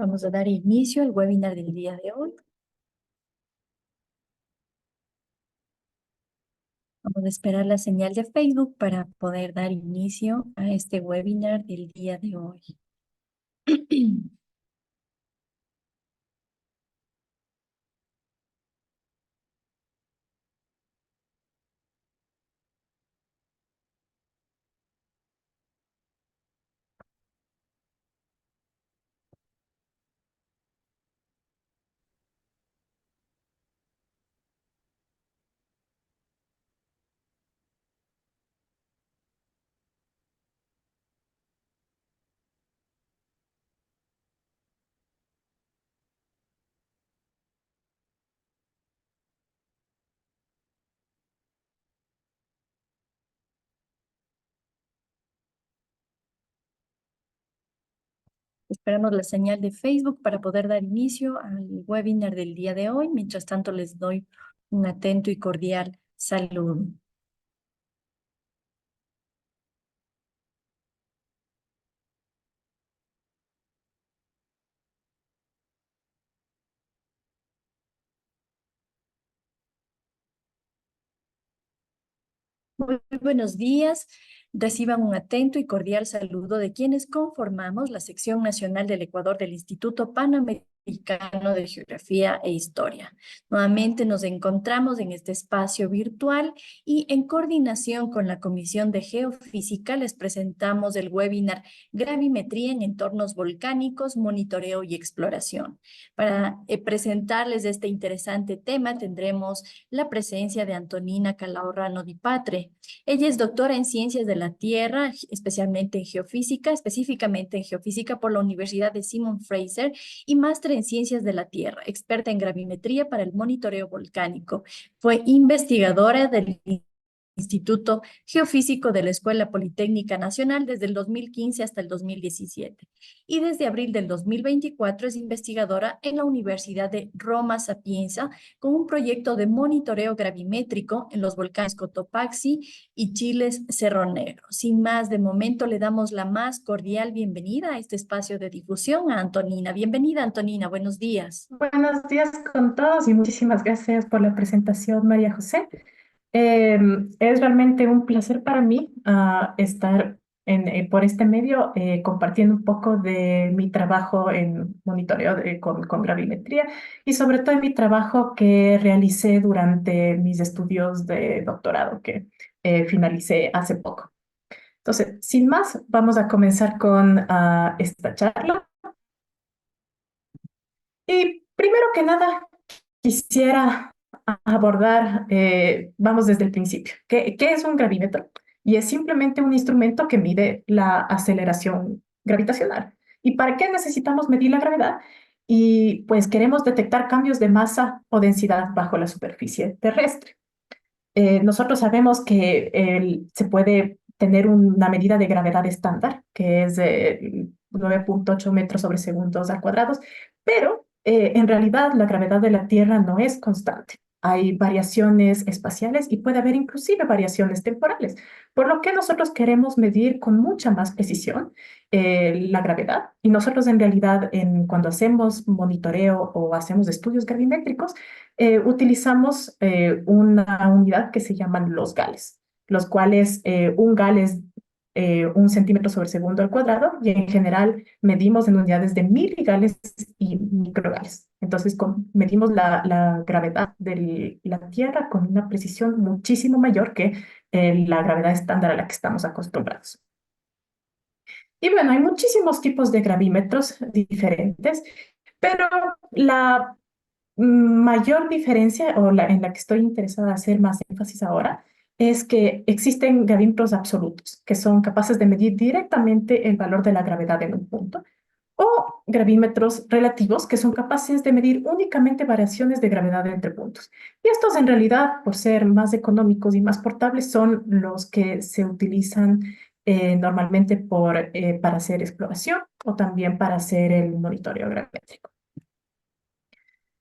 Vamos a dar inicio al webinar del día de hoy. Vamos a esperar la señal de Facebook para poder dar inicio a este webinar del día de hoy. Esperamos la señal de Facebook para poder dar inicio al webinar del día de hoy. Mientras tanto, les doy un atento y cordial saludo. Muy buenos días. Reciban un atento y cordial saludo de quienes conformamos la sección nacional del Ecuador del Instituto Panamericano de Geografía e Historia. Nuevamente nos encontramos en este espacio virtual y en coordinación con la Comisión de Geofísica les presentamos el webinar Gravimetría en entornos volcánicos, monitoreo y exploración. Para presentarles este interesante tema tendremos la presencia de Antonina Calahorrano Di Patre. Ella es doctora en Ciencias de la Tierra, específicamente en Geofísica por la Universidad de Simon Fraser y máster en Ciencias de la Tierra, experta en gravimetría para el monitoreo volcánico. Fue investigadora del Instituto Geofísico de la Escuela Politécnica Nacional desde el 2015 hasta el 2017 y desde abril del 2024 es investigadora en la Universidad de Roma Sapienza con un proyecto de monitoreo gravimétrico en los volcanes Cotopaxi y Chiles Cerro Negro. Sin más, de momento le damos la más cordial bienvenida a este espacio de difusión a Antonina. Bienvenida, Antonina, buenos días. Buenos días con todos y muchísimas gracias por la presentación, María José. Es realmente un placer para mí estar por este medio compartiendo un poco de mi trabajo en monitoreo con gravimetría y sobre todo en mi trabajo que realicé durante mis estudios de doctorado que finalicé hace poco. Entonces, sin más, vamos a comenzar con esta charla. Y primero que nada, quisiera abordar, vamos desde el principio. ¿Qué es un gravímetro? Y es simplemente un instrumento que mide la aceleración gravitacional. ¿Y para qué necesitamos medir la gravedad? Y pues queremos detectar cambios de masa o densidad bajo la superficie terrestre. Nosotros sabemos que se puede tener una medida de gravedad estándar, que es 9,8 metros sobre segundos al cuadrado, pero en realidad la gravedad de la Tierra no es constante. Hay variaciones espaciales y puede haber inclusive variaciones temporales, por lo que nosotros queremos medir con mucha más precisión la gravedad. Y nosotros en realidad cuando hacemos monitoreo o hacemos estudios gravimétricos, utilizamos una unidad que se llaman los gales, los cuales un gal es 1 centímetro sobre segundo al cuadrado y en general medimos en unidades de miligales y microgales. Entonces medimos la gravedad de la Tierra con una precisión muchísimo mayor que la gravedad estándar a la que estamos acostumbrados. Y bueno, hay muchísimos tipos de gravímetros diferentes, pero la mayor diferencia, o en la que estoy interesada en hacer más énfasis ahora, es que existen gravímetros absolutos, que son capaces de medir directamente el valor de la gravedad en un punto, o gravímetros relativos, que son capaces de medir únicamente variaciones de gravedad entre puntos. Y estos en realidad, por ser más económicos y más portables, son los que se utilizan normalmente para hacer exploración o también para hacer el monitoreo gravimétrico.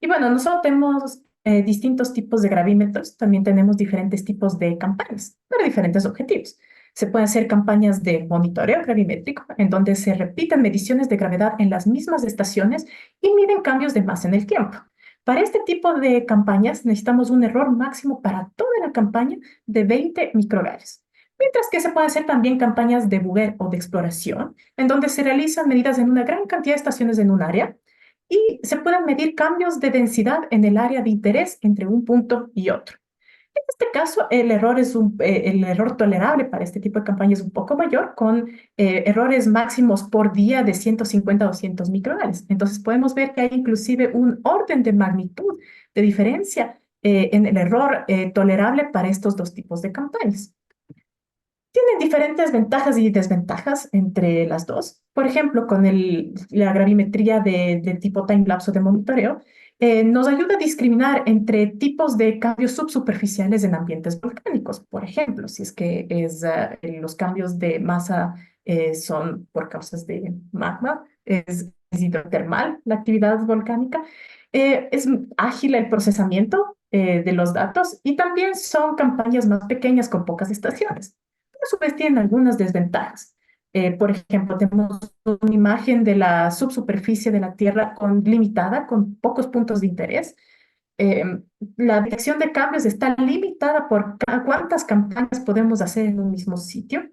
Y bueno, nosotros tenemos distintos tipos de gravímetros, también tenemos diferentes tipos de campanas para diferentes objetivos. Se pueden hacer campañas de monitoreo gravimétrico, en donde se repiten mediciones de gravedad en las mismas estaciones y miden cambios de masa en el tiempo. Para este tipo de campañas necesitamos un error máximo para toda la campaña de 20 microgallos. Mientras que se pueden hacer también campañas de buguer o de exploración, en donde se realizan medidas en una gran cantidad de estaciones en un área y se pueden medir cambios de densidad en el área de interés entre un punto y otro. En este caso, el error tolerable para este tipo de campaña es un poco mayor, con errores máximos por día de 150 a 200 microgramos. Entonces, podemos ver que hay inclusive un orden de magnitud de diferencia en el error tolerable para estos dos tipos de campañas. Tienen diferentes ventajas y desventajas entre las dos. Por ejemplo, con la gravimetría del tipo time-lapse o de monitoreo, nos ayuda a discriminar entre tipos de cambios subsuperficiales en ambientes volcánicos. Por ejemplo, si es que los cambios de masa son por causas de magma, es hidrotermal la actividad volcánica, es ágil el procesamiento de los datos y también son campañas más pequeñas con pocas estaciones. A su vez tienen algunas desventajas. Por ejemplo, tenemos una imagen de la subsuperficie de la Tierra limitada, con pocos puntos de interés. Eh, la detección de cambios está limitada por cuántas campañas podemos hacer en un mismo sitio.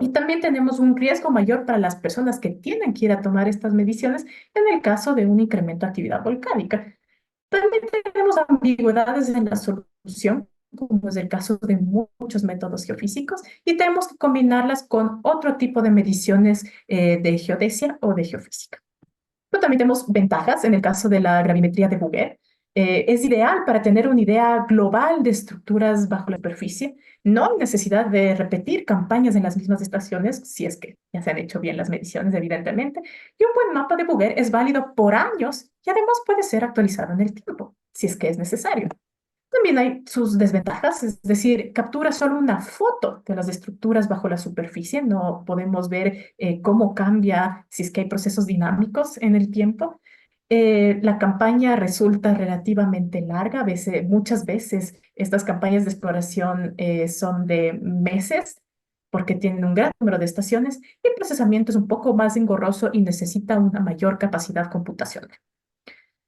Y también tenemos un riesgo mayor para las personas que tienen que ir a tomar estas mediciones en el caso de un incremento de actividad volcánica. También tenemos ambigüedades en la solución, como es el caso de muchos métodos geofísicos, y tenemos que combinarlas con otro tipo de mediciones de geodesia o de geofísica. Pero también tenemos ventajas en el caso de la gravimetría de Bouguer. Es ideal para tener una idea global de estructuras bajo la superficie. No hay necesidad de repetir campañas en las mismas estaciones, si es que ya se han hecho bien las mediciones, evidentemente. Y un buen mapa de Bouguer es válido por años y además puede ser actualizado en el tiempo, si es que es necesario. También hay sus desventajas, es decir, captura solo una foto de las estructuras bajo la superficie, no podemos ver cómo cambia si es que hay procesos dinámicos en el tiempo. La campaña resulta relativamente larga, muchas veces estas campañas de exploración son de meses porque tienen un gran número de estaciones y el procesamiento es un poco más engorroso y necesita una mayor capacidad computacional.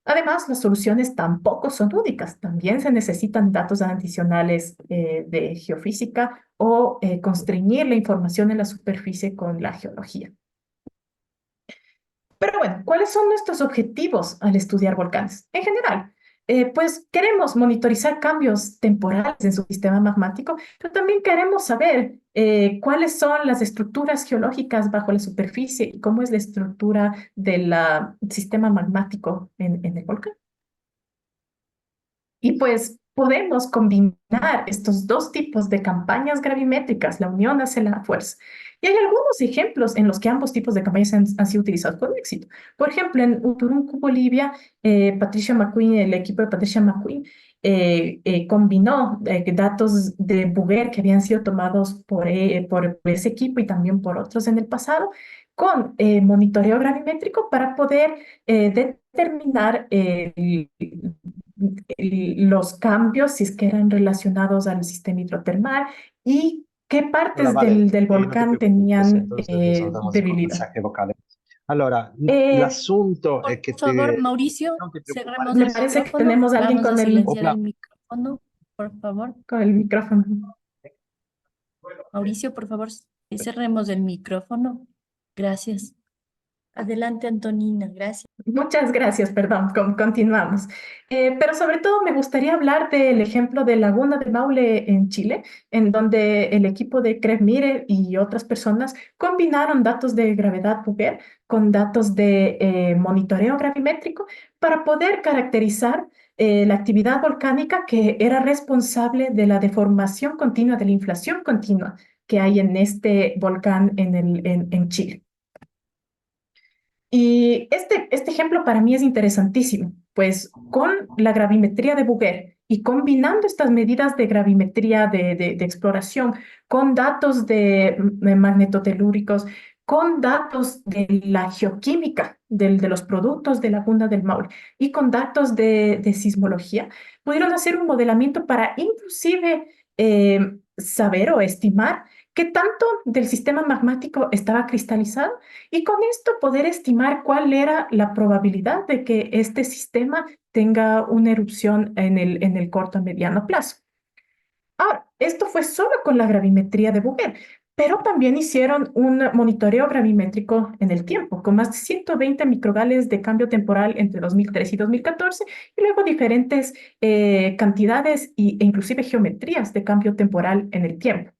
Además, las soluciones tampoco son únicas. También se necesitan datos adicionales de geofísica o constreñir la información en la superficie con la geología. Pero bueno, ¿cuáles son nuestros objetivos al estudiar volcanes? En general, pues queremos monitorizar cambios temporales en su sistema magmático, pero también queremos saber cuáles son las estructuras geológicas bajo la superficie y cómo es la estructura del sistema magmático en el volcán. Y pues podemos combinar estos dos tipos de campañas gravimétricas, la unión hace la fuerza. Y hay algunos ejemplos en los que ambos tipos de campañas han sido utilizados con éxito. Por ejemplo, en Uturuncu, Bolivia, Patricia McQueen, el equipo de Patricia McQueen, combinó datos de Bouguer que habían sido tomados por ese equipo y también por otros en el pasado, con monitoreo gravimétrico para poder determinar los cambios, si es que eran relacionados al sistema hidrotermal y qué Allora, partes Vale, del non ti volcán preoccupare se tenían entonces le saltamos con un debilidad. mensaje vocale. Allora, Eh, l'assunto è Por che favor, te... Mauricio, non ti preoccupare, cerremos Me el adesso... parece que micrófono. tenemos a alguien Vamos a silenciar el micrófono, por favor. con el micrófono. Mauricio, por favor, cerremos el micrófono. Gracias. Adelante, Antonina, gracias. Muchas gracias, perdón, continuamos. Pero sobre todo me gustaría hablar del ejemplo de Laguna de Maule en Chile, en donde el equipo de Craig Miller y otras personas combinaron datos de gravedad Bouguer con datos de monitoreo gravimétrico para poder caracterizar la actividad volcánica que era responsable de la deformación continua, de la inflación continua que hay en este volcán en Chile. Y este ejemplo para mí es interesantísimo, pues con la gravimetría de Bouguer y combinando estas medidas de gravimetría de exploración con datos de magnetotelúricos, con datos de la geoquímica de los productos de Laguna del Maule y con datos de sismología, pudieron hacer un modelamiento para inclusive saber o estimar qué tanto del sistema magmático estaba cristalizado y con esto poder estimar cuál era la probabilidad de que este sistema tenga una erupción en el corto a mediano plazo. Ahora, esto fue solo con la gravimetría de Bouguer, pero también hicieron un monitoreo gravimétrico en el tiempo, con más de 120 microgales de cambio temporal entre 2003 y 2014, y luego diferentes cantidades e inclusive geometrías de cambio temporal en el tiempo.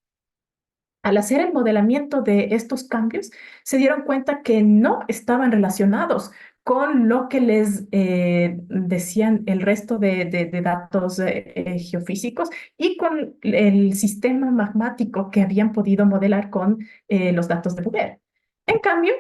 Al hacer el modelamiento de estos cambios, se dieron cuenta que no estaban relacionados con lo que les decían el resto de datos geofísicos y con el sistema magmático que habían podido modelar con los datos de Bouguer. En cambio,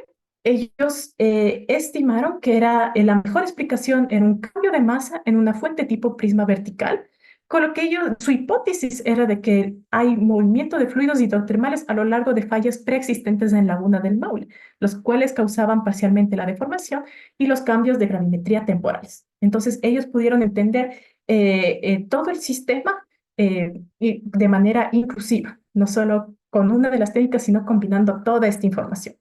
ellos estimaron que la mejor explicación era un cambio de masa en una fuente tipo prisma vertical, con lo que su hipótesis era de que hay movimiento de fluidos hidrotermales a lo largo de fallas preexistentes en Laguna del Maule, los cuales causaban parcialmente la deformación y los cambios de gravimetría temporales. Entonces, ellos pudieron entender todo el sistema y de manera inclusiva, no solo con una de las técnicas, sino combinando toda esta información.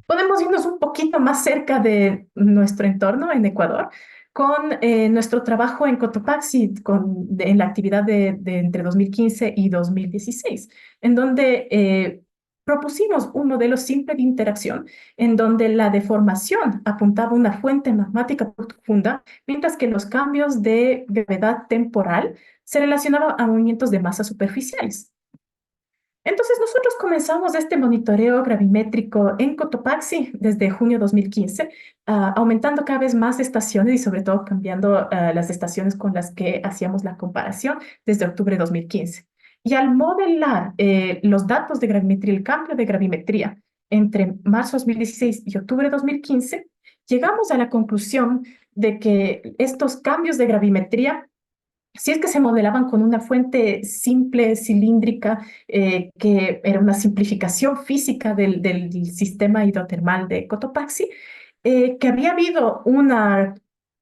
Podemos irnos un poquito más cerca de nuestro entorno en Ecuador con nuestro trabajo en Cotopaxi, en la actividad de entre 2015 y 2016, en donde propusimos un modelo simple de interacción, en donde la deformación apuntaba a una fuente magmática profunda, mientras que los cambios de gravedad temporal se relacionaban a movimientos de masa superficiales. Entonces, nosotros comenzamos este monitoreo gravimétrico en Cotopaxi desde junio 2015, aumentando cada vez más estaciones y sobre todo cambiando las estaciones con las que hacíamos la comparación desde octubre de 2015. Y al modelar los datos de gravimetría, el cambio de gravimetría entre marzo 2016 y octubre 2015, llegamos a la conclusión de que estos cambios de gravimetría, si es que se modelaban con una fuente simple, cilíndrica, que era una simplificación física del sistema hidrotermal de Cotopaxi, que había habido un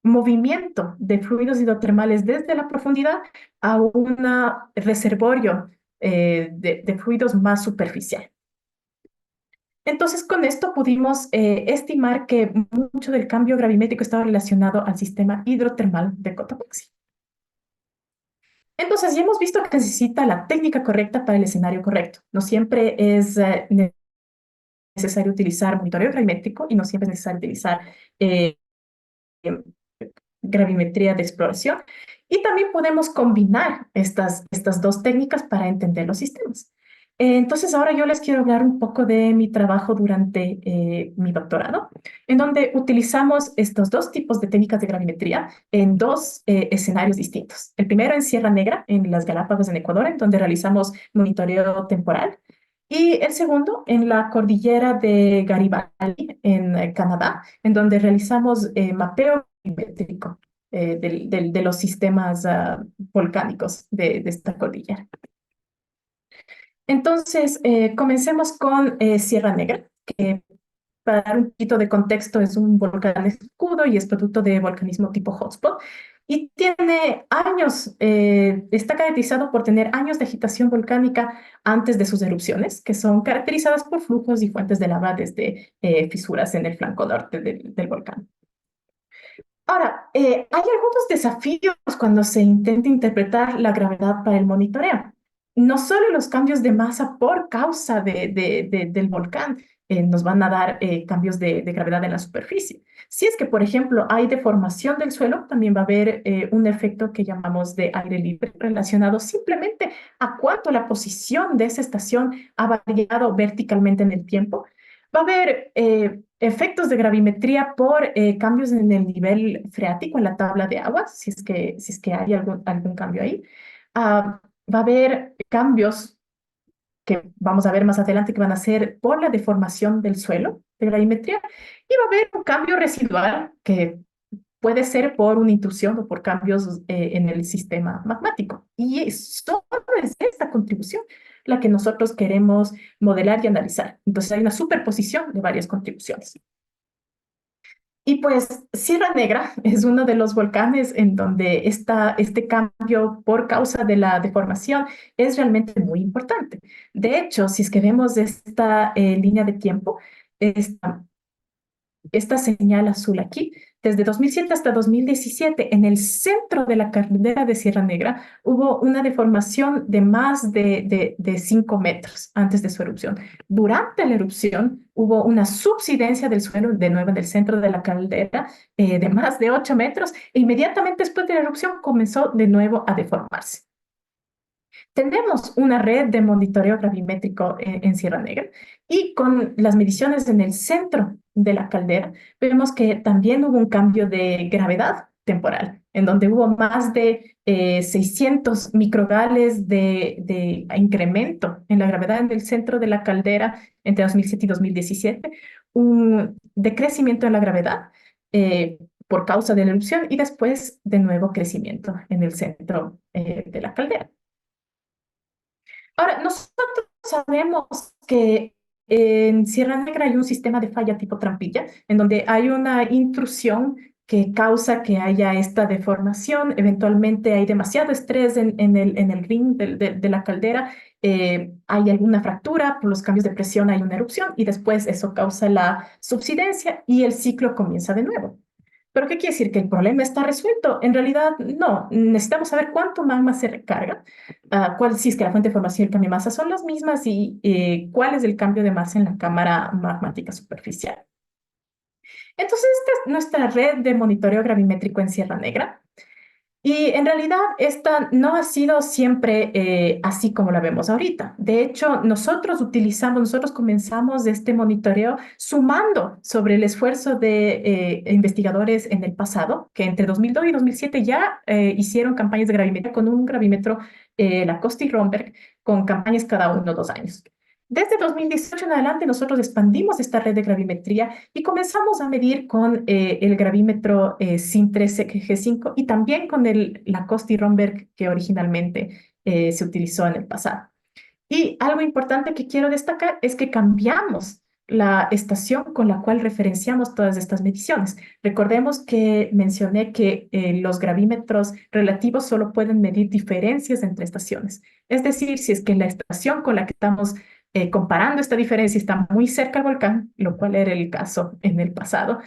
movimiento de fluidos hidrotermales desde la profundidad a un reservorio de fluidos más superficial. Entonces, con esto pudimos estimar que mucho del cambio gravimétrico estaba relacionado al sistema hidrotermal de Cotopaxi. Entonces, ya hemos visto que necesita la técnica correcta para el escenario correcto. No siempre es necesario utilizar monitoreo gravimétrico y no siempre es necesario utilizar eh, eh, gravimetría de exploración. Y también podemos combinar estas dos técnicas para entender los sistemas. Entonces, ahora yo les quiero hablar un poco de mi trabajo durante mi doctorado, en donde utilizamos estos dos tipos de técnicas de gravimetría en dos escenarios distintos. El primero en Sierra Negra, en las Galápagos, en Ecuador, en donde realizamos monitoreo temporal. Y el segundo en la cordillera de Garibaldi, en Canadá, en donde realizamos mapeo gravimétrico de los sistemas volcánicos de esta cordillera. Entonces, comencemos con Sierra Negra, que para dar un poquito de contexto es un volcán escudo y es producto de volcanismo tipo hotspot. Y tiene años, está caracterizado por tener años de agitación volcánica antes de sus erupciones, que son caracterizadas por flujos y fuentes de lava desde fisuras en el flanco norte del volcán. Ahora, hay algunos desafíos cuando se intenta interpretar la gravedad para el monitoreo. No solo los cambios de masa por causa del volcán nos van a dar cambios de gravedad en la superficie. Si es que, por ejemplo, hay deformación del suelo, también va a haber un efecto que llamamos de aire libre relacionado simplemente a cuánto la posición de esa estación ha variado verticalmente en el tiempo. Va a haber efectos de gravimetría por cambios en el nivel freático en la tabla de aguas, si es que hay algún cambio ahí. Va a haber cambios que vamos a ver más adelante que van a ser por la deformación del suelo de gravimetría y va a haber un cambio residual que puede ser por una intrusión o por cambios en el sistema magmático. Y solo es esta contribución la que nosotros queremos modelar y analizar. Entonces hay una superposición de varias contribuciones. Y pues Sierra Negra es uno de los volcanes en donde este cambio por causa de la deformación es realmente muy importante. De hecho, si es que vemos esta línea de tiempo, esta señal azul aquí, desde 2007 hasta 2017, en el centro de la caldera de Sierra Negra, hubo una deformación de más de 5 metros antes de su erupción. Durante la erupción hubo una subsidencia del suelo, de nuevo en el centro de la caldera, de más de 8 metros, e inmediatamente después de la erupción comenzó de nuevo a deformarse. Tenemos una red de monitoreo gravimétrico en Sierra Negra y con las mediciones en el centro de la caldera vemos que también hubo un cambio de gravedad temporal, en donde hubo más de 600 microgales de incremento en la gravedad en el centro de la caldera entre 2007 y 2017, un decrecimiento en la gravedad por causa de la erupción y después de nuevo crecimiento en el centro de la caldera. Ahora, nosotros sabemos que en Sierra Negra hay un sistema de falla tipo trampilla, en donde hay una intrusión que causa que haya esta deformación. Eventualmente hay demasiado estrés en el ring de la caldera, hay alguna fractura, por los cambios de presión hay una erupción y después eso causa la subsidencia y el ciclo comienza de nuevo. ¿Pero qué quiere decir? ¿Que el problema está resuelto? En realidad, no. Necesitamos saber cuánto magma se recarga, si es que la fuente de formación y el cambio de masa son las mismas y cuál es el cambio de masa en la cámara magmática superficial. Entonces, esta es nuestra red de monitoreo gravimétrico en Sierra Negra. Y en realidad esta no ha sido siempre así como la vemos ahorita. De hecho, nosotros comenzamos este monitoreo sumando sobre el esfuerzo de investigadores en el pasado, que entre 2002 y 2007 ya hicieron campañas de gravimetría con un gravímetro Lacoste y Romberg, con campañas cada 1 o 2 años. Desde 2018 en adelante nosotros expandimos esta red de gravimetría y comenzamos a medir con el gravímetro SIN13 G5 y también con el Lacoste y Romberg que originalmente se utilizó en el pasado. Y algo importante que quiero destacar es que cambiamos la estación con la cual referenciamos todas estas mediciones. Recordemos que mencioné que los gravímetros relativos solo pueden medir diferencias entre estaciones. Es decir, si es que la estación con la que estamos comparando esta diferencia está muy cerca al volcán, lo cual era el caso en el pasado,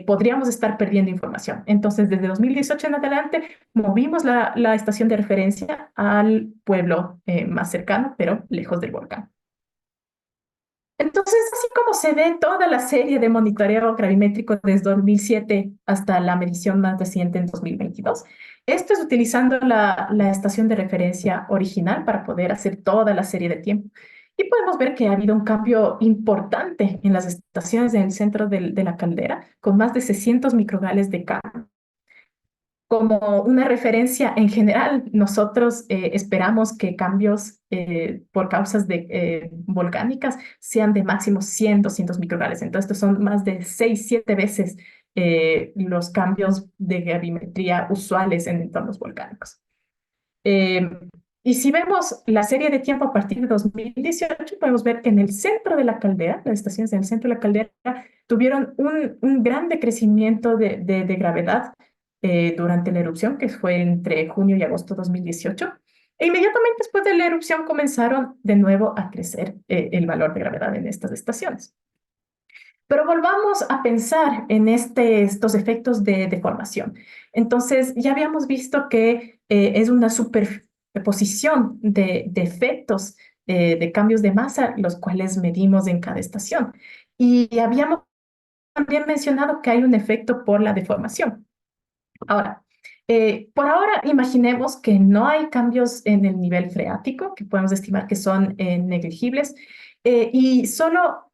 podríamos estar perdiendo información. Entonces, desde 2018 en adelante, movimos la estación de referencia al pueblo más cercano, pero lejos del volcán. Entonces, así como se ve toda la serie de monitoreo gravimétrico desde 2007 hasta la medición más reciente en 2022, esto es utilizando la estación de referencia original para poder hacer toda la serie de tiempo. Y podemos ver que ha habido un cambio importante en las estaciones en el centro de la caldera, con más de 600 microgales de cambio. Como una referencia en general, nosotros esperamos que cambios por causas volcánicas sean de máximo 100, 200 micrograles. Entonces, estos son más de 6, 7 veces los cambios de gravimetría usuales en entornos volcánicos. Eh, y si vemos la serie de tiempo a partir de 2018, podemos ver que en el centro de la caldera, las estaciones en el centro de la caldera, tuvieron un gran decrecimiento de gravedad durante la erupción, que fue entre junio y agosto de 2018. E inmediatamente después de la erupción comenzaron de nuevo a crecer el valor de gravedad en estas estaciones. Pero volvamos a pensar en estos efectos de deformación. Entonces, ya habíamos visto que es una superposición de efectos de cambios de masa, los cuales medimos en cada estación. Y habíamos también mencionado que hay un efecto por la deformación. Ahora, por ahora imaginemos que no hay cambios en el nivel freático, que podemos estimar que son negligibles, y solo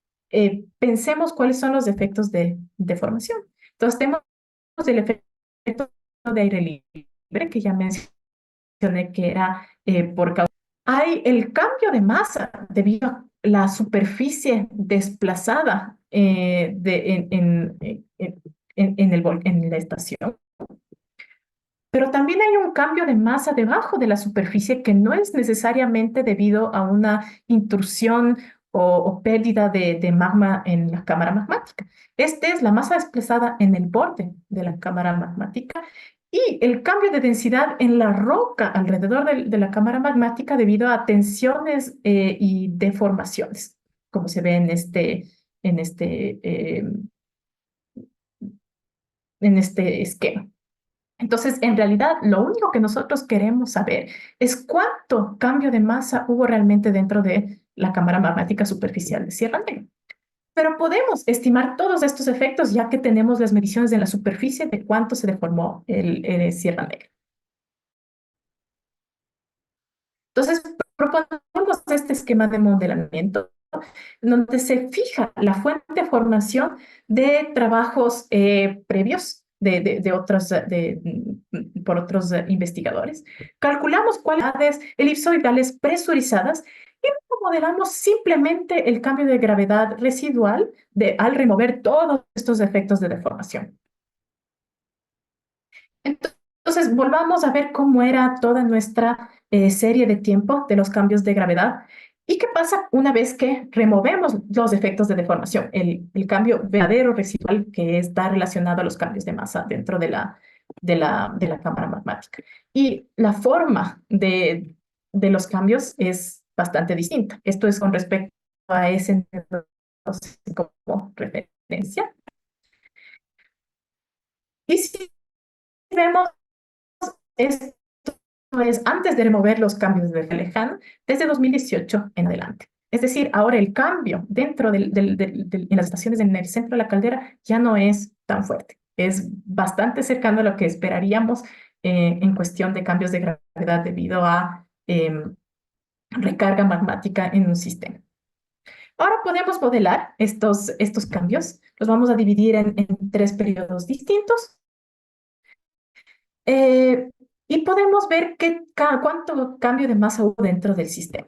pensemos cuáles son los efectos de deformación. Entonces, tenemos el efecto de aire libre, que ya mencioné que era por causa. Hay el cambio de masa debido a la superficie desplazada en la estación. Pero también hay un cambio de masa debajo de la superficie que no es necesariamente debido a una intrusión o pérdida de magma en la cámara magmática. Este es la masa desplazada en el borde de la cámara magmática y el cambio de densidad en la roca alrededor de la cámara magmática debido a tensiones y deformaciones, como se ve en este, eh, en este esquema. Entonces, en realidad, lo único que nosotros queremos saber es cuánto cambio de masa hubo realmente dentro de la cámara magmática superficial de Sierra Negra. Pero podemos estimar todos estos efectos ya que tenemos las mediciones de la superficie de cuánto se deformó el Sierra Negra. Entonces, proponemos este esquema de modelamiento donde se fija la fuente de formación de trabajos previos por otros investigadores. Calculamos cualidades elipsoidales presurizadas y luego modelamos simplemente el cambio de gravedad residual al remover todos estos efectos de deformación. Entonces, volvamos a ver cómo era toda nuestra serie de tiempo de los cambios de gravedad. ¿Y qué pasa una vez que removemos los efectos de deformación? El cambio verdadero residual que está relacionado a los cambios de masa dentro de la cámara magmática. Y la forma de los cambios es bastante distinta. Esto es con respecto a ese como referencia. Y si vemos esto es antes de remover los cambios de lejano, desde 2018 en adelante. Es decir, ahora el cambio dentro en las estaciones en el centro de la caldera ya no es tan fuerte. Es bastante cercano a lo que esperaríamos en cuestión de cambios de gravedad debido a recarga magmática en un sistema. Ahora podemos modelar estos cambios. Los vamos a dividir en 3 periodos distintos. Y podemos ver cuánto cambio de masa hubo dentro del sistema.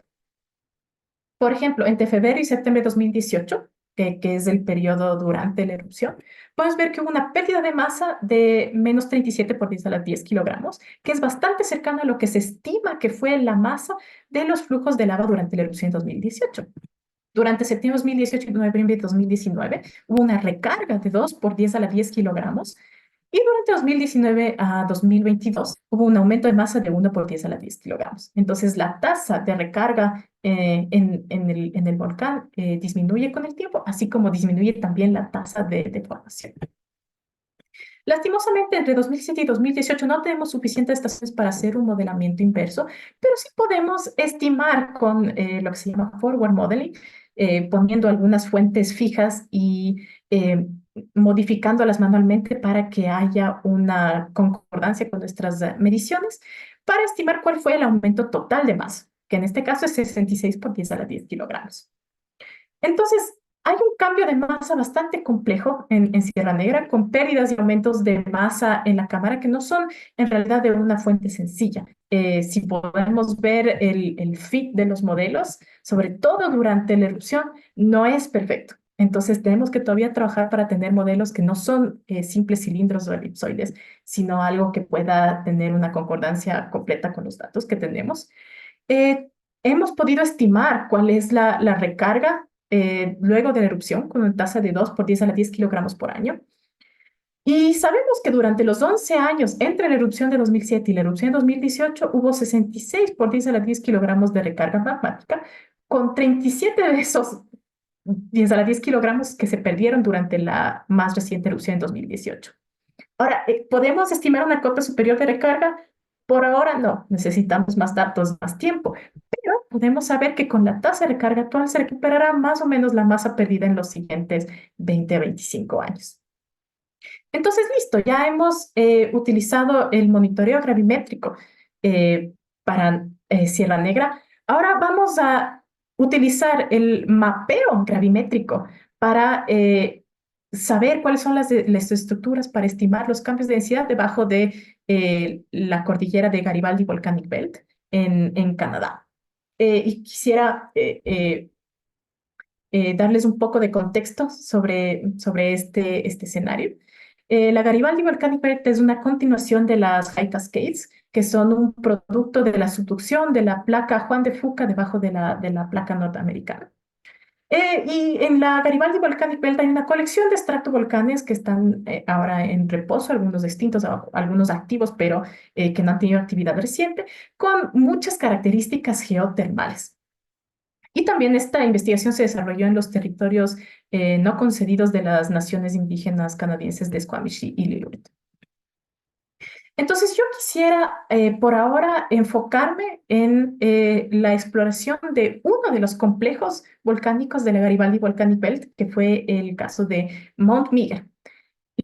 Por ejemplo, entre febrero y septiembre de 2018, que es el periodo durante la erupción, podemos ver que hubo una pérdida de masa de menos 37 por 10 a la 10 kilogramos, que es bastante cercano a lo que se estima que fue la masa de los flujos de lava durante la erupción de 2018. Durante septiembre de 2018 y noviembre de 2019 hubo una recarga de 2 por 10 a la 10 kilogramos y durante 2019 a 2022 hubo un aumento de masa de 1 por 10 a la 10 kilogramos. Entonces, la tasa de recarga en el volcán disminuye con el tiempo, así como disminuye también la tasa de deformación. Lastimosamente, entre 2007 y 2018 no tenemos suficientes estaciones para hacer un modelamiento inverso, pero sí podemos estimar con lo que se llama forward modeling, poniendo algunas fuentes fijas y modificándolas manualmente para que haya una concordancia con nuestras mediciones, para estimar cuál fue el aumento total de masa, que en este caso es 66 por 10 a la 10 kilogramos. Entonces, hay un cambio de masa bastante complejo en Sierra Negra, con pérdidas y aumentos de masa en la cámara que no son en realidad de una fuente sencilla. Si podemos ver el fit de los modelos, sobre todo durante la erupción, no es perfecto. Entonces, tenemos que todavía trabajar para tener modelos que no son simples cilindros o elipsoides, sino algo que pueda tener una concordancia completa con los datos que tenemos. Hemos podido estimar cuál es la recarga luego de la erupción, con una tasa de 2 por 10 a la 10 kilogramos por año. Y sabemos que durante los 11 años entre la erupción de 2007 y la erupción de 2018 hubo 66 por 10 a la 10 kilogramos de recarga magmática, con 37 de esos 10 a la 10 kilogramos que se perdieron durante la más reciente erupción en 2018. Ahora, ¿podemos estimar una cota superior de recarga? Por ahora no, necesitamos más datos, más tiempo, pero podemos saber que con la tasa de recarga actual se recuperará más o menos la masa perdida en los siguientes 20 a 25 años. Entonces, listo, ya hemos utilizado el monitoreo gravimétrico para Sierra Negra. Ahora vamos a utilizar el mapeo gravimétrico para saber cuáles son las estructuras para estimar los cambios de densidad debajo de la cordillera de Garibaldi Volcanic Belt en Canadá. Y quisiera darles un poco de contexto sobre este escenario. La Garibaldi Volcanic Belt es una continuación de las High Cascades, que son un producto de la subducción de la placa Juan de Fuca debajo de la placa norteamericana. Y en la Garibaldi Volcanic Belt hay una colección de estratovolcanes que están ahora en reposo, algunos extintos, algunos activos, pero que no han tenido actividad reciente, con muchas características geotermales. Y también esta investigación se desarrolló en los territorios no concedidos de las naciones indígenas canadienses de Squamish y Lillooet. Entonces, yo quisiera por ahora enfocarme en la exploración de uno de los complejos volcánicos de la Garibaldi Volcanic Belt, que fue el caso de Mount Meager.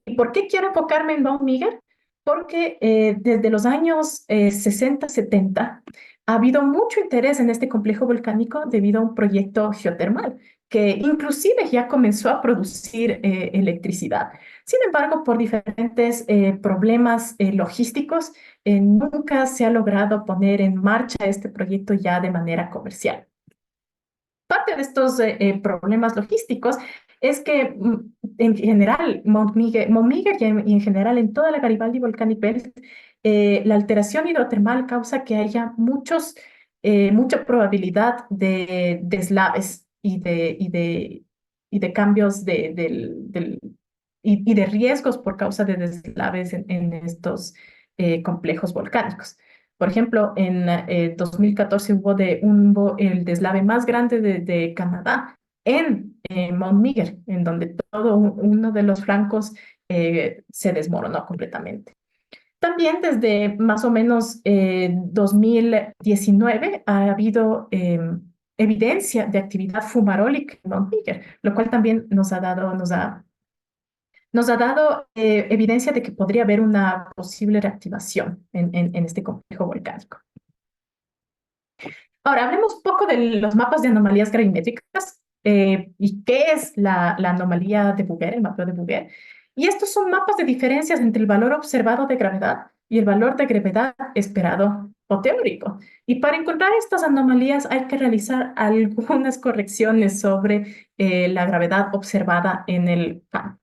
¿Y por qué quiero enfocarme en Mount Meager? Porque desde los años 60, 70 ha habido mucho interés en este complejo volcánico debido a un proyecto geotermal que inclusive ya comenzó a producir electricidad. Sin embargo, por diferentes problemas logísticos, nunca se ha logrado poner en marcha este proyecto ya de manera comercial. Parte de estos problemas logísticos es que en general Mount Meager y en general en toda la Garibaldi Volcanic Belt, la alteración hidrotermal causa que haya mucha probabilidad de deslaves y de cambios y de riesgos por causa de deslaves en estos complejos volcánicos. Por ejemplo, en 2014 hubo el deslave más grande de Canadá en Mount Meager, en donde uno de los flancos se desmoronó completamente. También desde más o menos 2019 ha habido evidencia de actividad fumarólica en Mount Meager, lo cual también nos ha dado evidencia de que podría haber una posible reactivación en este complejo volcánico. Ahora, hablemos un poco de los mapas de anomalías gravimétricas y qué es la anomalía de Bouguer, el mapeo de Bouguer. Y estos son mapas de diferencias entre el valor observado de gravedad y el valor de gravedad esperado o teórico. Y para encontrar estas anomalías hay que realizar algunas correcciones sobre la gravedad observada en el campo.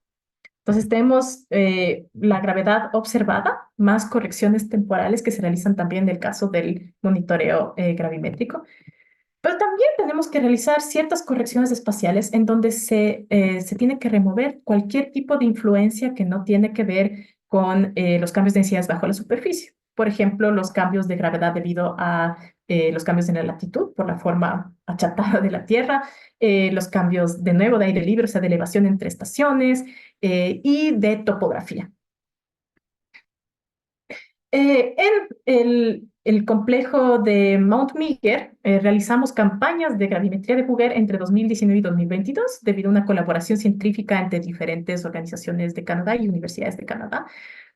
Entonces tenemos la gravedad observada más correcciones temporales que se realizan también en el caso del monitoreo gravimétrico. Pero también tenemos que realizar ciertas correcciones espaciales en donde se tiene que remover cualquier tipo de influencia que no tiene que ver con los cambios de densidades bajo la superficie. Por ejemplo, los cambios de gravedad debido a los cambios en la latitud por la forma achatada de la Tierra, los cambios de nuevo de aire libre, o sea, de elevación entre estaciones y de topografía. En el complejo de Mount Meager realizamos campañas de gravimetría de Bouguer entre 2019 y 2022 debido a una colaboración científica entre diferentes organizaciones de Canadá y universidades de Canadá,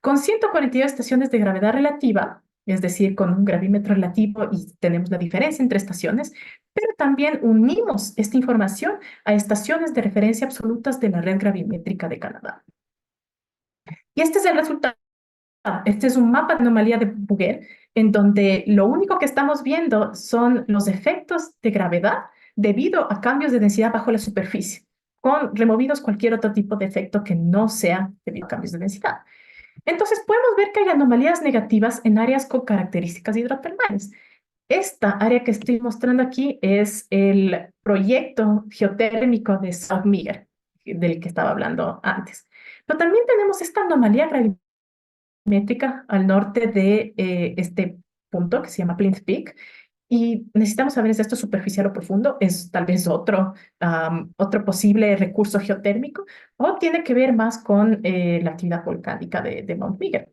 con 142 estaciones de gravedad relativa, es decir, con un gravímetro relativo y tenemos la diferencia entre estaciones, pero también unimos esta información a estaciones de referencia absolutas de la red gravimétrica de Canadá. Y este es el resultado. Este es un mapa de anomalía de Bouguer, en donde lo único que estamos viendo son los efectos de gravedad debido a cambios de densidad bajo la superficie, con removidos cualquier otro tipo de efecto que no sea debido a cambios de densidad. Entonces podemos ver que hay anomalías negativas en áreas con características hidrotermales. Esta área que estoy mostrando aquí es el proyecto geotérmico de South Meager, del que estaba hablando antes. Pero también tenemos esta anomalía métrica al norte de este punto que se llama Plinth Peak. Y necesitamos saber si esto es superficial o profundo, es tal vez otro posible recurso geotérmico, o tiene que ver más con la actividad volcánica de Mount Meager.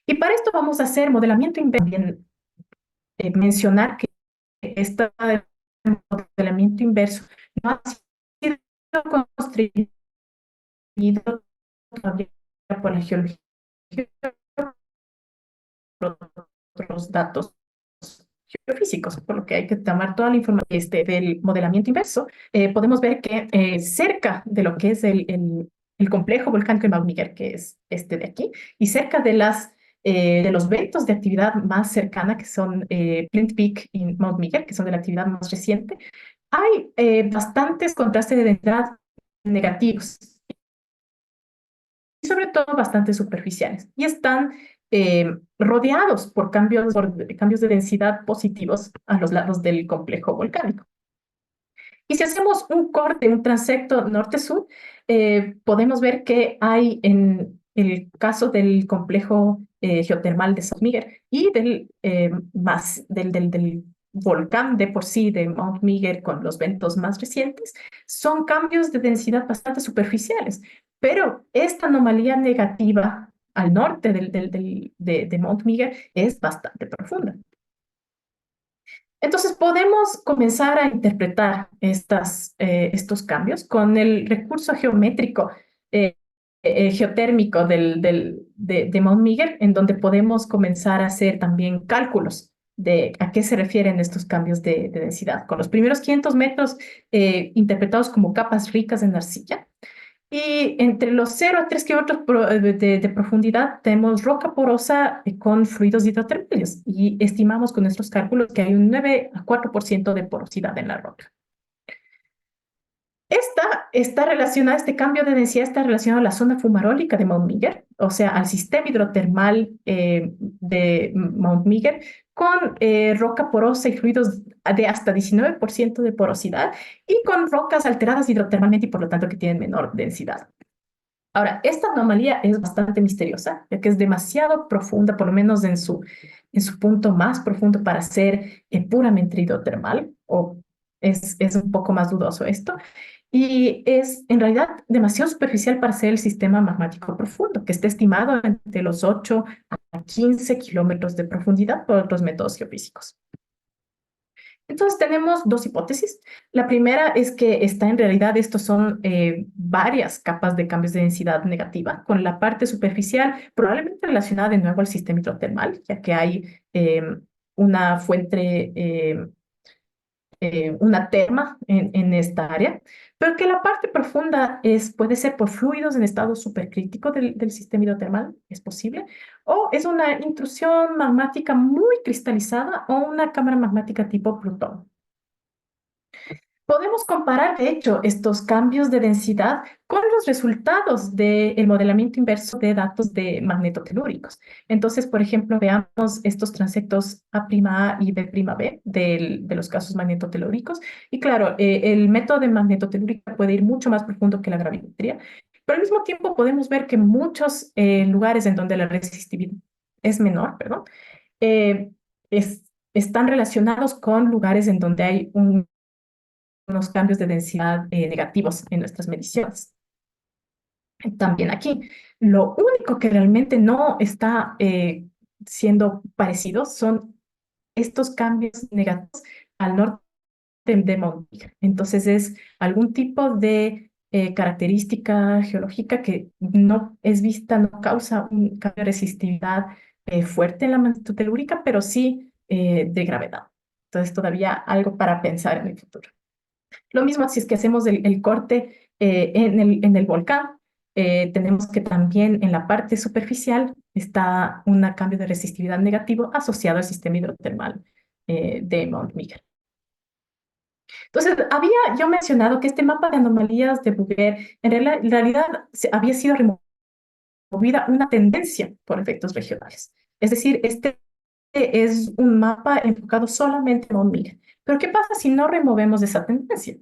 Y para esto vamos a hacer modelamiento inverso. También mencionar que este modelamiento inverso no ha sido construido todavía por la geología, por otros datos geofísicos, por lo que hay que tomar toda la información del modelamiento inverso. Podemos ver que cerca de lo que es el complejo volcánico de Mount Meager, que es este de aquí, y cerca de los ventos de actividad más cercana, que son Flint Peak y Mount Meager, que son de la actividad más reciente, hay bastantes contrastes de densidad negativos y sobre todo bastante superficiales. Y están rodeados por cambios de densidad positivos a los lados del complejo volcánico. Y si hacemos un corte, un transecto norte-sur, podemos ver que hay en el caso del complejo geotermal de San Miguel y del volcán de por sí de Mount Meager con los ventos más recientes, son cambios de densidad bastante superficiales. Pero esta anomalía negativa al norte de Mount Meager es bastante profunda. Entonces podemos comenzar a interpretar estos cambios con el recurso geométrico eh, geotérmico de Mount Meager, en donde podemos comenzar a hacer también cálculos de a qué se refieren estos cambios de densidad. Con los primeros 500 metros interpretados como capas ricas en arcilla, y entre los 0 a 3 kilómetros de profundidad tenemos roca porosa con fluidos hidrotermales y estimamos con nuestros cálculos que hay un 9 a 4% de porosidad en la roca. Está relacionada, este cambio de densidad está relacionado a la zona fumarólica de Mount Meager, o sea, al sistema hidrotermal de Mount Meager, con roca porosa y fluidos de hasta 19% de porosidad y con rocas alteradas hidrotermalmente y por lo tanto que tienen menor densidad. Ahora, esta anomalía es bastante misteriosa, ya que es demasiado profunda, por lo menos en su punto más profundo para ser puramente hidrotermal, o es un poco más dudoso esto, y es en realidad demasiado superficial para ser el sistema magmático profundo, que está estimado entre los 8 a 15 kilómetros de profundidad por otros métodos geofísicos. Entonces tenemos dos hipótesis. La primera es que en realidad estos son varias capas de cambios de densidad negativa, con la parte superficial probablemente relacionada de nuevo al sistema hidrotermal, ya que hay una fuente una terma en esta área, pero que la parte profunda puede ser por fluidos en estado supercrítico del sistema hidrotermal, es posible, o es una intrusión magmática muy cristalizada o una cámara magmática tipo Plutón. Podemos comparar, de hecho, estos cambios de densidad con los resultados del modelamiento inverso de datos de magnetotelúricos. Entonces, por ejemplo, veamos estos transectos A' y B' de los casos magnetotelúricos. Y claro, el método de magnetotelúrica puede ir mucho más profundo que la gravimetría, pero al mismo tiempo podemos ver que muchos lugares en donde la resistividad es menor, perdón, eh, están relacionados con lugares en donde hay unos cambios de densidad negativos en nuestras mediciones. También aquí, lo único que realmente no está siendo parecido son estos cambios negativos al norte de Mount Meager. Entonces es algún tipo de característica geológica que no es vista, no causa un cambio de resistividad fuerte en la magnetotelúrica, pero sí de gravedad. Entonces todavía algo para pensar en el futuro. Lo mismo si es que hacemos el corte en el volcán, tenemos que también en la parte superficial está un cambio de resistividad negativo asociado al sistema hidrotermal de Mount Meager. Entonces, había yo mencionado que este mapa de anomalías de Bouguer en realidad había sido removida una tendencia por efectos regionales. Es decir, este es un mapa enfocado solamente en Mount Meager. Pero ¿qué pasa si no removemos esa tendencia?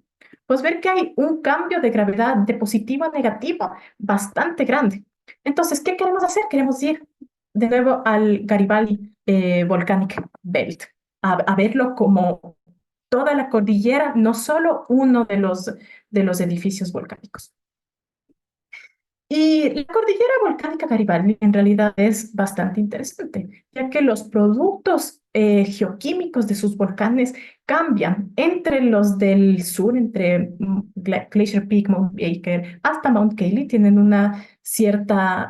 Pues ver que hay un cambio de gravedad de positivo a negativo bastante grande. Entonces, ¿qué queremos hacer? Queremos ir de nuevo al Garibaldi Volcanic Belt, a verlo como toda la cordillera, no solo uno de los edificios volcánicos. Y la cordillera volcánica Garibaldi en realidad es bastante interesante, ya que los productos geoquímicos de sus volcanes cambian entre los del sur, entre Glacier Peak, Mount Baker, hasta Mount Cayley, tienen una cierta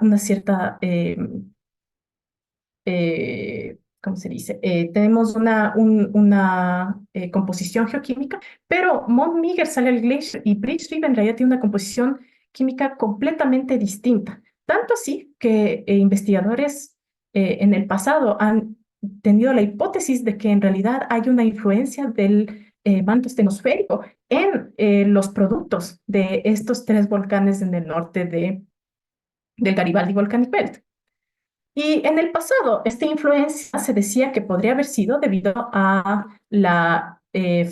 ¿cómo se dice? Tenemos una composición geoquímica, pero Mount Meager sale al glacier y Bridge River en realidad tiene una composición química completamente distinta. Tanto así que investigadores en el pasado han tenido la hipótesis de que en realidad hay una influencia del manto estenosférico en los productos de estos tres volcanes en el norte del Garibaldi Volcanic Belt. Y en el pasado, esta influencia se decía que podría haber sido debido a la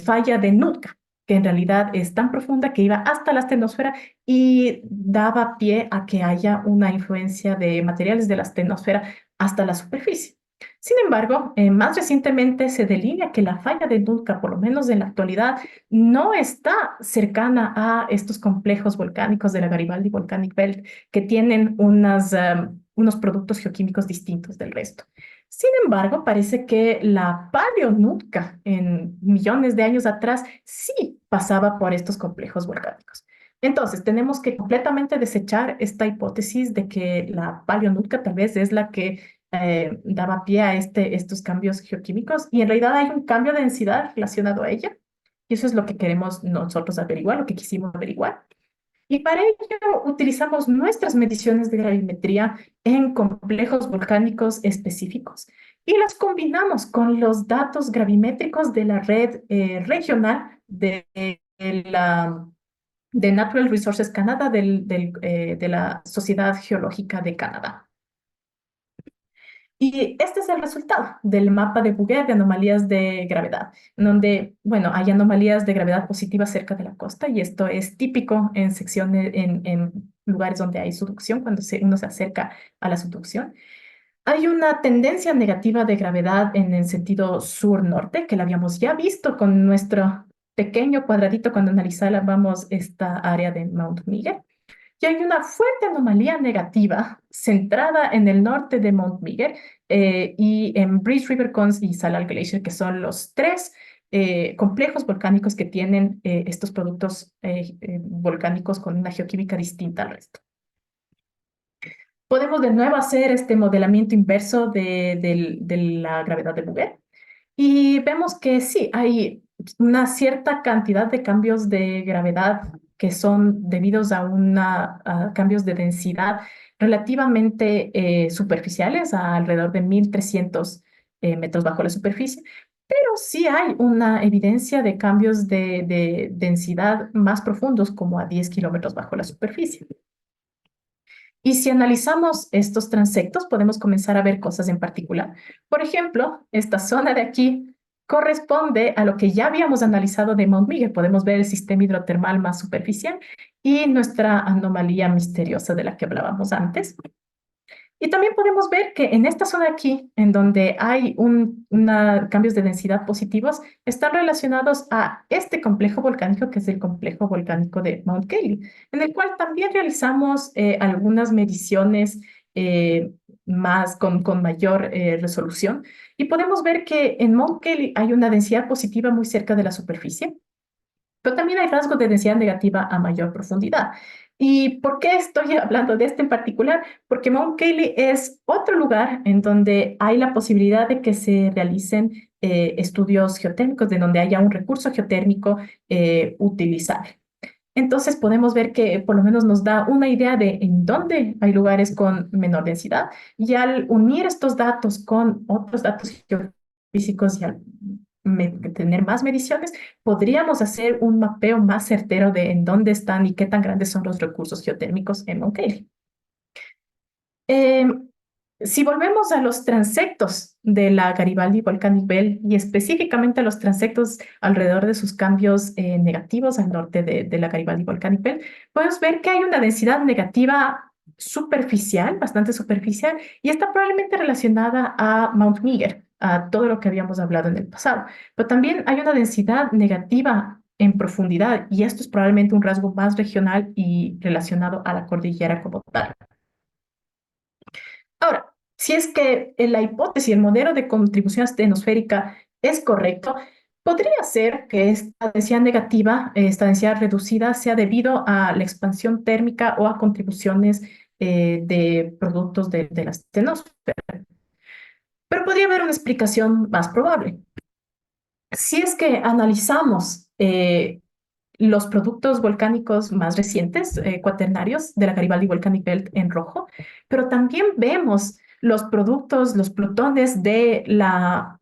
falla de Nootka, que en realidad es tan profunda que iba hasta la astenosfera y daba pie a que haya una influencia de materiales de la astenosfera hasta la superficie. Sin embargo, más recientemente se delinea que la falla de Nootka, por lo menos en la actualidad, no está cercana a estos complejos volcánicos de la Garibaldi Volcanic Belt que tienen unos productos geoquímicos distintos del resto. Sin embargo, parece que la paleonútica en millones de años atrás sí pasaba por estos complejos volcánicos. Entonces, tenemos que completamente desechar esta hipótesis de que la paleonútica tal vez es la que daba pie a estos cambios geoquímicos y en realidad hay un cambio de densidad relacionado a ella. Y eso es lo que queremos nosotros averiguar, lo que quisimos averiguar. Y para ello utilizamos nuestras mediciones de gravimetría en complejos volcánicos específicos y las combinamos con los datos gravimétricos de la red regional de Natural Resources Canada de la Sociedad Geológica de Canadá. Y este es el resultado del mapa de Bouguer de anomalías de gravedad, en donde, bueno, hay anomalías de gravedad positiva cerca de la costa y esto es típico en secciones, en lugares donde hay subducción, cuando uno se acerca a la subducción. Hay una tendencia negativa de gravedad en el sentido sur-norte, que la habíamos ya visto con nuestro pequeño cuadradito cuando analizábamos esta área de Mount Miguel. Y hay una fuerte anomalía negativa centrada en el norte de Mount Miguel y en Breeze River Cons y Salal Glacier, que son los tres complejos volcánicos que tienen estos productos volcánicos con una geoquímica distinta al resto. Podemos de nuevo hacer este modelamiento inverso de la gravedad de Bouguer y vemos que sí, hay una cierta cantidad de cambios de gravedad que son debidos a cambios de densidad relativamente superficiales, a alrededor de 1.300 metros bajo la superficie, pero sí hay una evidencia de cambios de densidad más profundos, como a 10 kilómetros bajo la superficie. Y si analizamos estos transectos, podemos comenzar a ver cosas en particular. Por ejemplo, esta zona de aquí corresponde a lo que ya habíamos analizado de Mount Miguel. Podemos ver el sistema hidrotermal más superficial y nuestra anomalía misteriosa de la que hablábamos antes. Y también podemos ver que en esta zona aquí, en donde hay cambios de densidad positivos, están relacionados a este complejo volcánico, que es el complejo volcánico de Mount Cayley, en el cual también realizamos algunas mediciones con mayor resolución. Y podemos ver que en Mount Cayley hay una densidad positiva muy cerca de la superficie, pero también hay rasgos de densidad negativa a mayor profundidad. ¿Y por qué estoy hablando de este en particular? Porque Mount Cayley es otro lugar en donde hay la posibilidad de que se realicen estudios geotérmicos, de donde haya un recurso geotérmico utilizable. Entonces podemos ver que por lo menos nos da una idea de en dónde hay lugares con menor densidad y al unir estos datos con otros datos geofísicos y al tener más mediciones, podríamos hacer un mapeo más certero de en dónde están y qué tan grandes son los recursos geotérmicos en Mount Cayley. Si volvemos a los transectos de la Garibaldi Volcanic Belt y específicamente a los transectos alrededor de sus cambios negativos al norte de la Garibaldi Volcanic Belt, podemos ver que hay una densidad negativa superficial, bastante superficial, y está probablemente relacionada a Mount Meager, a todo lo que habíamos hablado en el pasado. Pero también hay una densidad negativa en profundidad, y esto es probablemente un rasgo más regional y relacionado a la cordillera como tal. Ahora, si es que la hipótesis, el modelo de contribución astenosférica es correcto, podría ser que esta densidad negativa, esta densidad reducida, sea debido a la expansión térmica o a contribuciones de productos de la astenosfera. Pero podría haber una explicación más probable. Si es que analizamos los productos volcánicos más recientes, cuaternarios de la Garibaldi Volcanic Belt en rojo, pero también vemos los productos, los plutones de la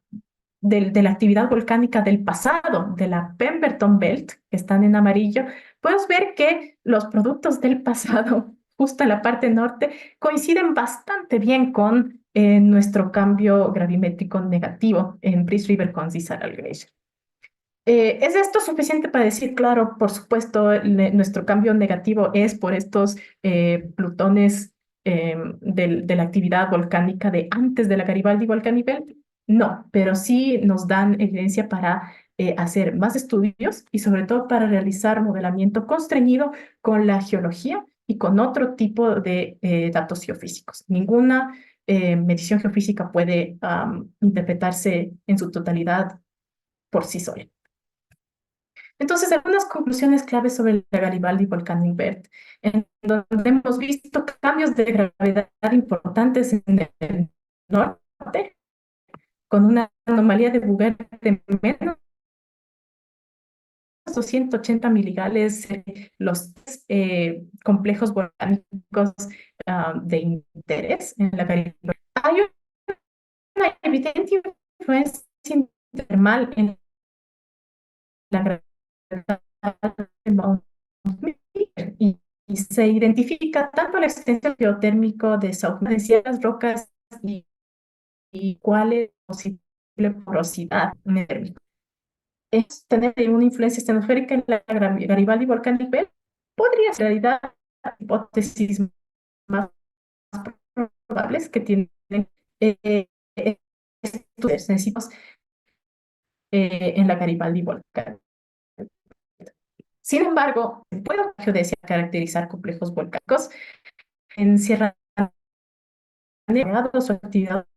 actividad volcánica del pasado, de la Pemberton Belt, que están en amarillo. Puedes ver que los productos del pasado, justo en la parte norte, coinciden bastante bien con en nuestro cambio gravimétrico negativo en Priest River con Zizaral Glacier. ¿Es esto suficiente para decir, claro, por supuesto, nuestro cambio negativo es por estos plutones de la actividad volcánica de antes de la Garibaldi Volcanic Belt? No, pero sí nos dan evidencia para hacer más estudios y sobre todo para realizar modelamiento constreñido con la geología y con otro tipo de datos geofísicos. Ninguna medición geofísica puede interpretarse en su totalidad por sí sola. Entonces, algunas conclusiones claves sobre la Garibaldi Volcanic Belt, en donde hemos visto cambios de gravedad importantes en el norte, con una anomalía de Bouguer de menos 280 miligales, los complejos volcánicos de interés en la Garibaldi. Hay una evidente influencia termal en la gravedad de Mount Meeker y se identifica tanto el extensión geotérmico de ciertas rocas y cuál es la posible porosidad térmica. Es tener una influencia estenosférica en la Garibaldi Volcanic Belt podría ser en realidad hipótesis más probables que tienen estudios necesitados en la Garibaldi Volcanic. Sin embargo, puede la geodesia caracterizar complejos volcánicos en Sierra Nevada su actividad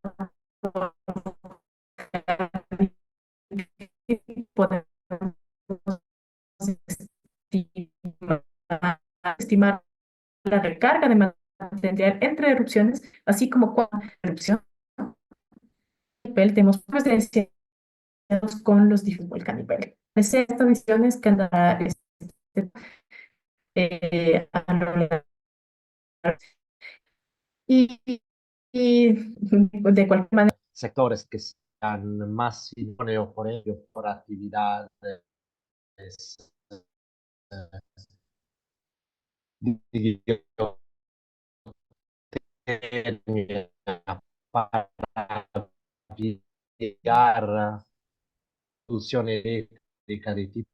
podemos estimar la recarga de material entre erupciones, así como cuando la erupción tenemos presencia con los difus volcánicos. Estas visiones que andará a lo largo. Y, y de cualquier manera, sectores que sean más idóneos por ello, por actividades para piegare produzione elettrica di tipo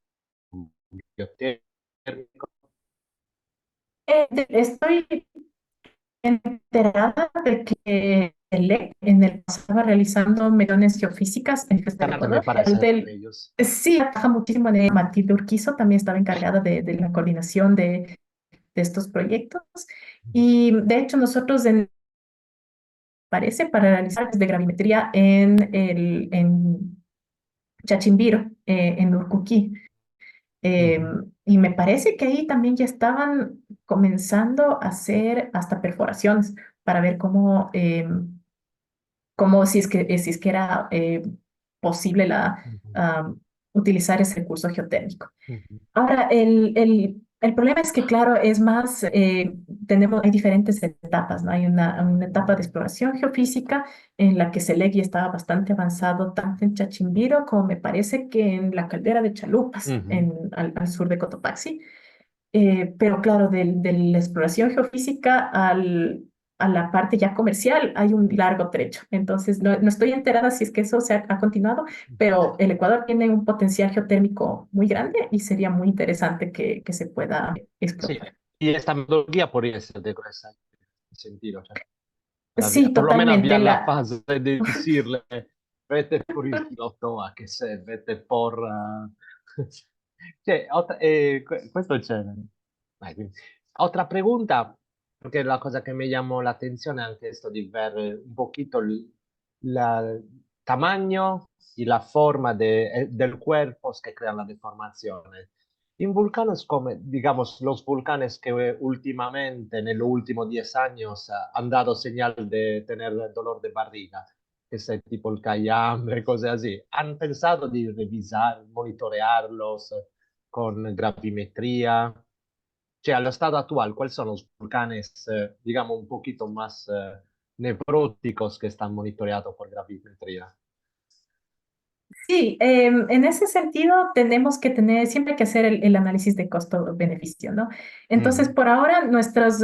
geotermico. estoy enterada de que el EC en el pasado estaba realizando mediciones geofísicas en el También me Ecuador. parece de ellos. Sí, trabaja muchísimo de Matilde Urquizo, también estaba encargada de la coordinación de estos proyectos. Y de hecho nosotros parece para realizar de gravimetría en Chachimbiro, en Urcuquí. Y me parece que ahí también ya estaban comenzando a hacer hasta perforaciones para ver cómo si es que era posible utilizar ese recurso geotérmico. Ahora, el problema es que, claro, es más, hay diferentes etapas, ¿no? Hay una etapa de exploración geofísica en la que Selegui estaba bastante avanzado, tanto en Chachimbiro como me parece que en la caldera de Chalupas, al sur de Cotopaxi. Pero claro, de la exploración geofísica a la parte ya comercial hay un largo trecho. Entonces, no estoy enterada si es que eso ha continuado, pero el Ecuador tiene un potencial geotérmico muy grande y sería muy interesante que se pueda Sí, explotar. y esta metodología podría ser de esa sentido. Cioè, Sí, por lo menos totalmente. había la fase de decirle, vete por il filotto, a che se, vete por... Cioè, questo c'è. Vai, quindi. Otra pregunta, porque la cosa que me llamó la atención es esto de ver un poquito tamaño y la forma del cuerpo que crean la deformación. In volcanes como, digamos, los volcanes que últimamente, en los últimos 10 años, han dado señal de tener dolor de barriga, que es tipo el callambre, cosas así. ¿Han pensado de revisar, monitorearlos con gravimetría? Cioè, allo stato actual, ¿cuáles son los volcanes, digamos, un poquito más necróticos que están monitoreados por gravimetría? Sí, en ese sentido tenemos que tener, siempre hay que hacer el análisis de costo-beneficio, ¿no? Entonces, Ujú. por ahora, nuestros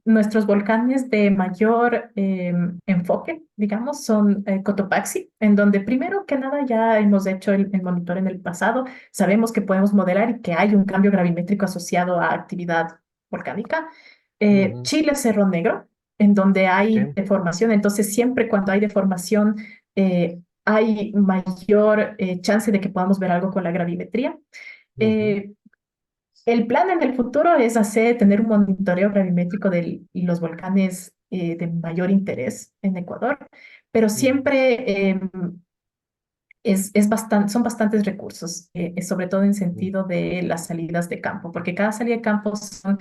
nuestros volcanes de mayor enfoque, digamos, son Cotopaxi, en donde primero que nada ya hemos hecho el monitor en el pasado, sabemos que podemos modelar y que hay un cambio gravimétrico asociado a actividad volcánica. Ujú. Chile, Cerro Negro, en donde hay Sí. deformación, entonces siempre cuando hay deformación hay mayor chance de que podamos ver algo con la gravimetría. Ujú. Eh, el plan en el futuro es tener un monitoreo gravimétrico de los volcanes de mayor interés en Ecuador, pero Mm. siempre son bastantes recursos, sobre todo en Mm. sentido de las salidas de campo, porque cada salida de campo son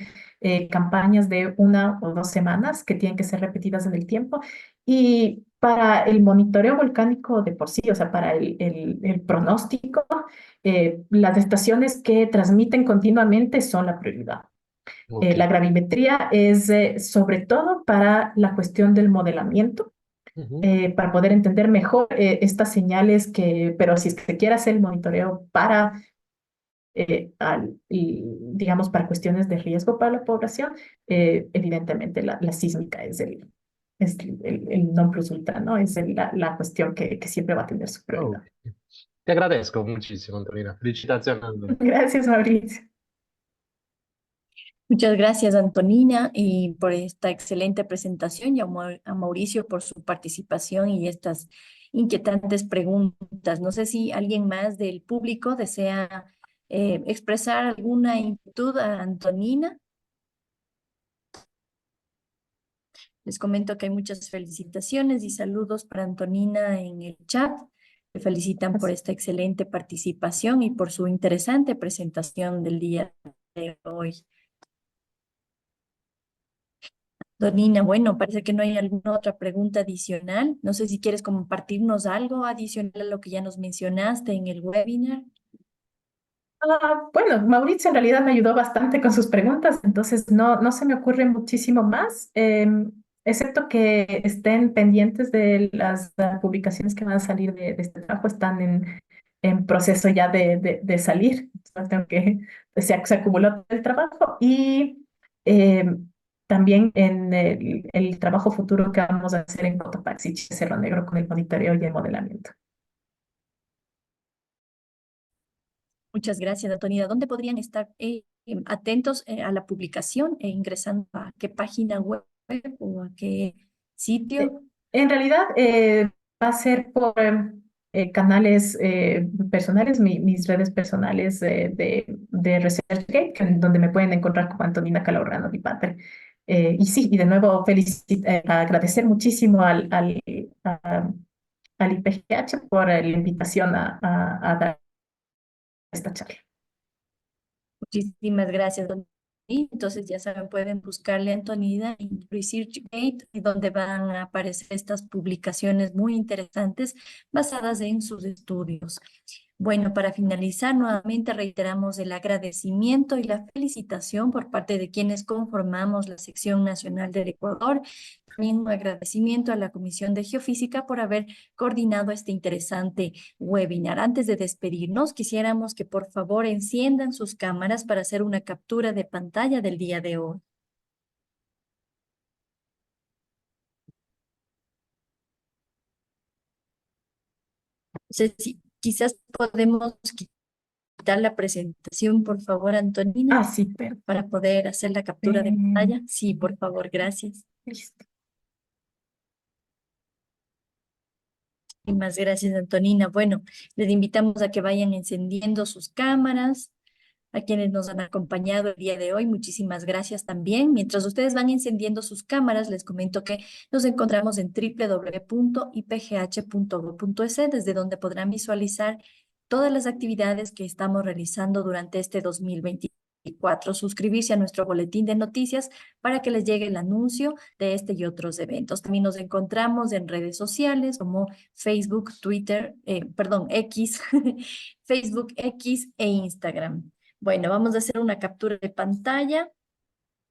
campañas de 1 o 2 semanas que tienen que ser repetidas en el tiempo. Y para el monitoreo volcánico de por sí, o sea, para el pronóstico, las estaciones que transmiten continuamente son la prioridad. Ok. La gravimetría es sobre todo para la cuestión del modelamiento, Ujú. para poder entender mejor estas señales pero si es que se quiere hacer el monitoreo para, digamos, para cuestiones de riesgo para la población, evidentemente la sísmica es el non plus ultra, ¿no? Es la cuestión que siempre va a tener su Ok. prioridad. Te agradezco muchísimo, Antonina. Felicitaciones. Gracias, Mauricio. Muchas gracias, Antonina, y por esta excelente presentación y a Mauricio por su participación y estas inquietantes preguntas. No sé si alguien más del público desea expresar alguna inquietud a Antonina. Les comento que hay muchas felicitaciones y saludos para Antonina en el chat. Le felicitan por esta excelente participación y por su interesante presentación del día de hoy. Donina, bueno, parece que no hay alguna otra pregunta adicional. No sé si quieres compartirnos algo adicional a lo que ya nos mencionaste en el webinar. Bueno, Mauricio en realidad me ayudó bastante con sus preguntas, entonces no se me ocurre muchísimo más, excepto que estén pendientes de las publicaciones que van a salir de este trabajo, están en proceso ya de salir, entonces tengo se acumuló todo el trabajo y también en el trabajo futuro que vamos a hacer en Cotopaxi, Cerro Negro, con el monitoreo y el modelamiento. Muchas gracias, Antonina. ¿Dónde podrían estar atentos a la publicación e ingresando a qué página web o a qué Eh, sitio? En realidad va a ser por canales personales, mis redes personales de ResearchGate, donde me pueden encontrar como Antonina Calahorrano Di Padre. Y sí, y de nuevo agradecer muchísimo al IPGH por la invitación a dar esta charla. Muchísimas gracias, Antonina. Entonces, ya saben, pueden buscarle a Antonina en ResearchGate, donde van a aparecer estas publicaciones muy interesantes basadas en sus estudios. Bueno, para finalizar, nuevamente reiteramos el agradecimiento y la felicitación por parte de quienes conformamos la sección nacional del Ecuador. También un agradecimiento a la Comisión de Geofísica por haber coordinado este interesante webinar. Antes de despedirnos, quisiéramos que por favor enciendan sus cámaras para hacer una captura de pantalla del día de hoy. No sé si quizás podemos quitar la presentación, por favor, Antonina, Sí, perfecto. para poder hacer la captura de pantalla. Sí, por favor, gracias. Listo. Y más gracias, Antonina. Bueno, les invitamos a que vayan encendiendo sus cámaras. A quienes nos han acompañado el día de hoy, muchísimas gracias también. Mientras ustedes van encendiendo sus cámaras, les comento que nos encontramos en www.ipgh.go.es, desde donde podrán visualizar todas las actividades que estamos realizando durante este 2024. Suscribirse a nuestro boletín de noticias para que les llegue el anuncio de este y otros eventos. También nos encontramos en redes sociales como Facebook, Twitter, X, Facebook, X e Instagram. Bueno, vamos a hacer una captura de pantalla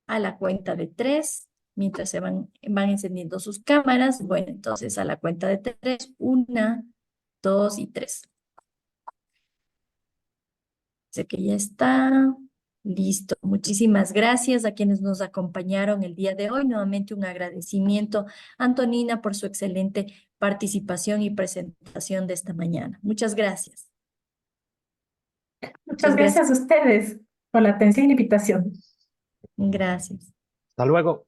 a la cuenta de 3, mientras van encendiendo sus cámaras. Bueno, entonces a la cuenta de 3, 1, 2 y 3. Sé que ya está. Listo. Muchísimas gracias a quienes nos acompañaron el día de hoy. Nuevamente un agradecimiento, Antonina, por su excelente participación y presentación de esta mañana. Muchas gracias. Muchas Muchas gracias. gracias a ustedes por la atención y la invitación. Gracias. Hasta luego.